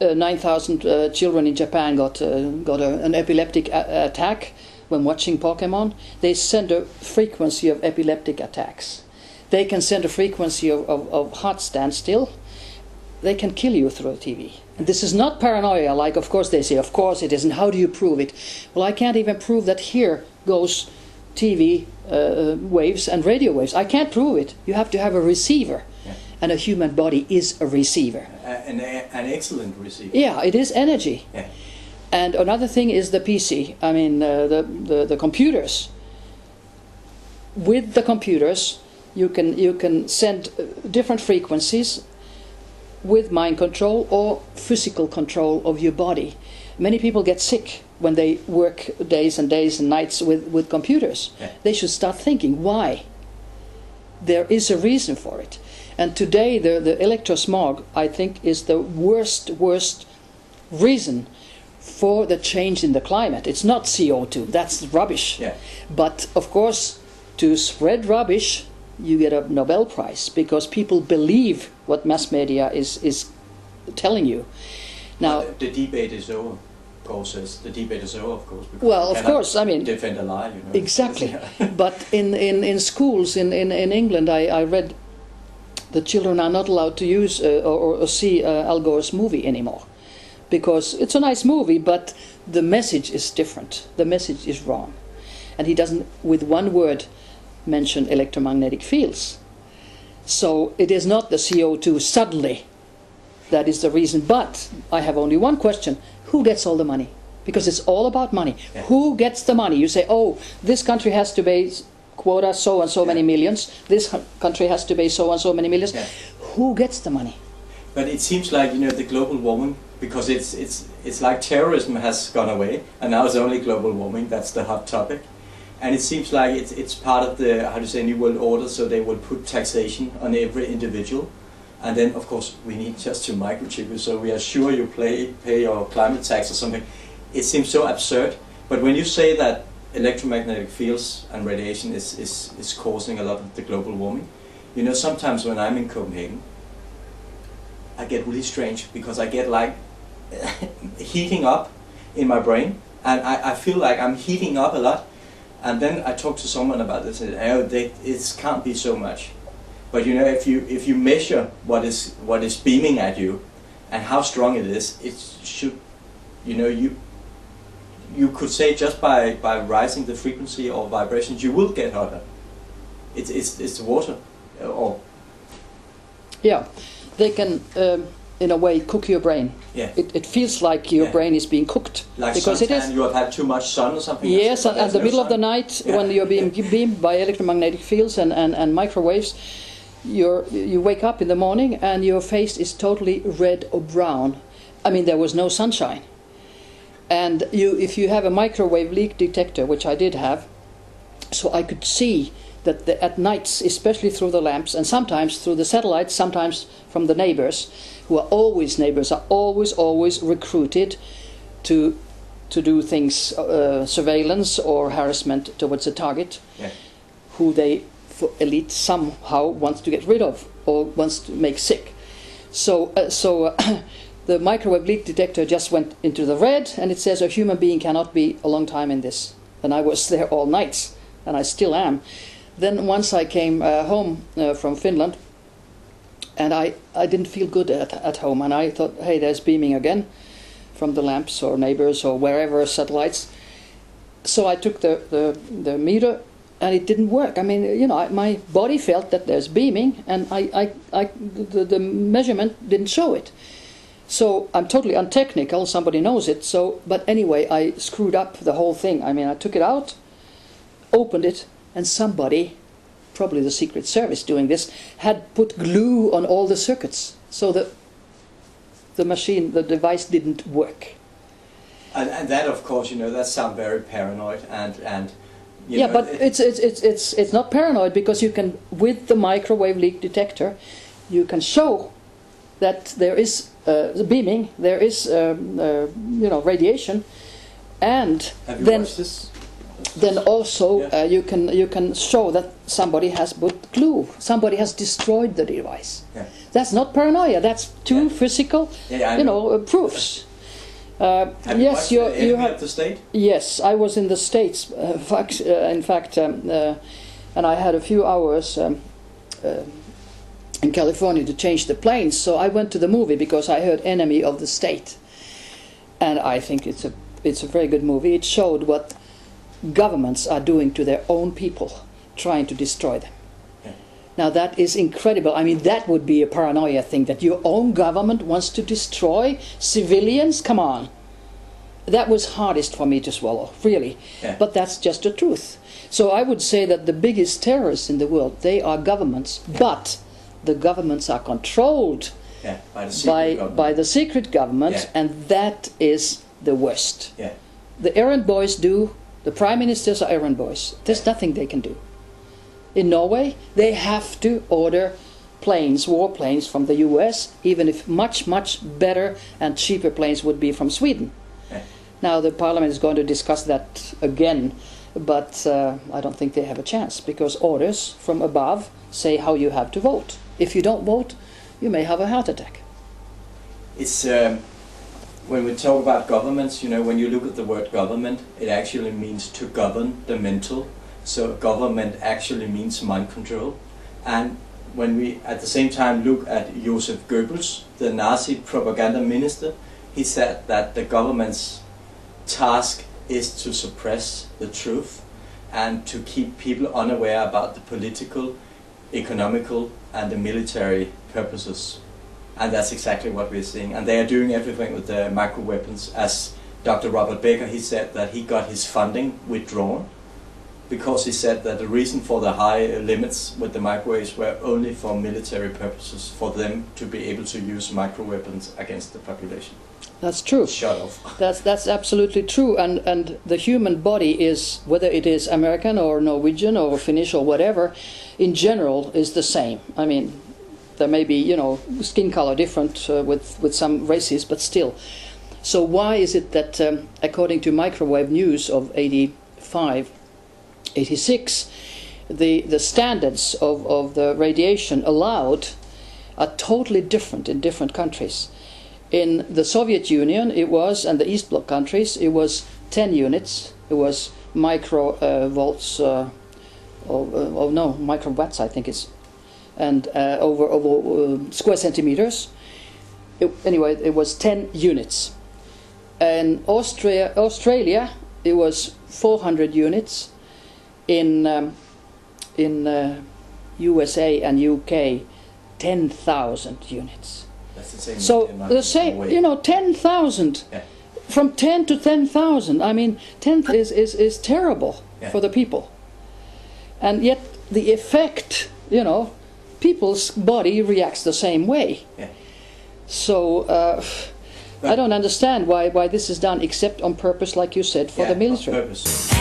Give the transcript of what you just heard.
9,000 children in Japan got an epileptic attack when watching Pokemon. They send a frequency of epileptic attacks. They can send a frequency of heart standstill. They can kill you through a TV. And this is not paranoia, like of course they say, of course it isn't. How do you prove it? Well, I can't even prove that here goes TV waves and radio waves. I can't prove it. You have to have a receiver. Yeah. And a human body is a receiver. An excellent receiver. Yeah, it is energy. Yeah. And another thing is the PC. I mean, the computers. With the computers, you can send different frequencies with mind control or physical control of your body. Many people get sick when they work days and days and nights with computers. Yeah. They should start thinking why. There is a reason for it. And today the electrosmog, I think, is the worst reason for the change in the climate. It's not CO2, that's rubbish. Yeah. But of course, to spread rubbish, you get a Nobel Prize, because people believe what mass media is telling you. Now, the debate is over. Paul says the debate is over, of course. Well, of course, I mean, defend a lie, you know. Exactly. But in schools in England, I read the children are not allowed to use or see Al Gore's movie anymore, because it's a nice movie, but the message is different. The message is wrong, and he doesn't, with one word, mention electromagnetic fields. So it is not the CO2 suddenly that is the reason. But I have only one question: who gets all the money? Because it's all about money. Yeah. Who gets the money? You say, oh, this country has to pay quota so and so many millions. This country has to pay so and so many millions. Yeah. Who gets the money? But it seems like, you know, the global warming, because it's like terrorism has gone away, and now it's only global warming. That's the hot topic. And it seems like it's part of the, how to say, New World Order, so they will put taxation on every individual. And then, of course, we need just to microchip you, so we are sure you pay your climate tax or something. It seems so absurd. But when you say that electromagnetic fields and radiation is causing a lot of the global warming, you know, sometimes when I'm in Copenhagen, I get really strange, because I get like heating up in my brain, and I feel like I'm heating up a lot. And then I talked to someone about this, and it can't be so much. But you know, if you measure what is beaming at you, and how strong it is, it should, you know, you could say just by rising the frequency or vibrations, you will get hotter. It's the water, or yeah, they can in a way cook your brain. Yeah. It feels like your brain is being cooked, like because suntan, it is. You have had too much sun or something. Yes, at the middle of the night, when you're being beamed by electromagnetic fields and microwaves, you wake up in the morning and your face is totally red or brown. I mean, there was no sunshine. And if you have a microwave leak detector, which I did have, so I could see that at nights, especially through the lamps, and sometimes through the satellites, sometimes from the neighbors, who are always always recruited to do things, surveillance or harassment towards a target, who they, for elite, somehow wants to get rid of or wants to make sick. So the microwave leak detector just went into the red, and it says a human being cannot be a long time in this. And I was there all nights, and I still am. Then once I came home from Finland, and I didn't feel good at home, and I thought, hey, there's beaming again from the lamps or neighbors or wherever, satellites. So I took the meter, and it didn't work. I mean, you know, my body felt that there's beaming, and the measurement didn't show it. So I'm totally untechnical, somebody knows it. So, but anyway, I screwed up the whole thing. I mean, I took it out, opened it, and somebody, probably the Secret Service doing this, had put glue on all the circuits, so that the device didn't work. And that, of course, you know, that sounds very paranoid, and you yeah, know, but it's not paranoid, because you can, with the microwave leak detector, you can show that there is beaming, there is you know, radiation, and have you then watched this? Then also you can show that somebody has put glue, somebody has destroyed the device. Yeah. That's not paranoia. That's two physical, proofs. Have you watched the Enemy of the State? Yes, I was in the States. In fact, and I had a few hours in California to change the planes. So I went to the movie because I heard Enemy of the State, and I think it's a very good movie. It showed what governments are doing to their own people, trying to destroy them. Now that is incredible. I mean, that would be a paranoia thing, that your own government wants to destroy civilians. Come on. That was hardest for me to swallow, really. Yeah. But that's just the truth. So I would say that the biggest terrorists in the world, they are governments, but the governments are controlled by the secret government, and that is the worst. Yeah. The errand boys the prime ministers are errand boys. There's nothing they can do. In Norway, they have to order planes, warplanes from the US, even if much, much better and cheaper planes would be from Sweden. Yeah. Now the parliament is going to discuss that again, but I don't think they have a chance, because orders from above say how you have to vote. If you don't vote, you may have a heart attack. It's when we talk about governments, when you look at the word government, it actually means to govern the mental. So government actually means mind control. And when we at the same time look at Joseph Goebbels, the Nazi propaganda minister, he said that the government's task is to suppress the truth and to keep people unaware about the political, economical and the military purposes. And that's exactly what we're seeing. And they are doing everything with the microweapons. As Dr. Robert Becker, he said that he got his funding withdrawn, because he said that the reason for the high limits with the microwaves were only for military purposes, for them to be able to use microweapons against the population. That's true. Shut off. That's absolutely true. And the human body is, whether it is American or Norwegian or Finnish or whatever, in general is the same. I mean, there may be, skin color different with some races, but still. So why is it that, according to microwave news of 85, 86, the standards of the radiation allowed are totally different in different countries. In the Soviet Union it was, and the East Bloc countries, it was 10 units. It was microvolts, microwatts I think it's, and over square centimeters. Anyway, it was 10 units. In Australia it was 400 units. In USA and UK, 10,000 units. That's the same. So the same, 10,000. Yeah. From 10 to 10,000. I mean, 10 is terrible for the people. And yet the effect, people's body reacts the same way. Yeah. So I don't understand why this is done, except on purpose, like you said, for the military. On purpose.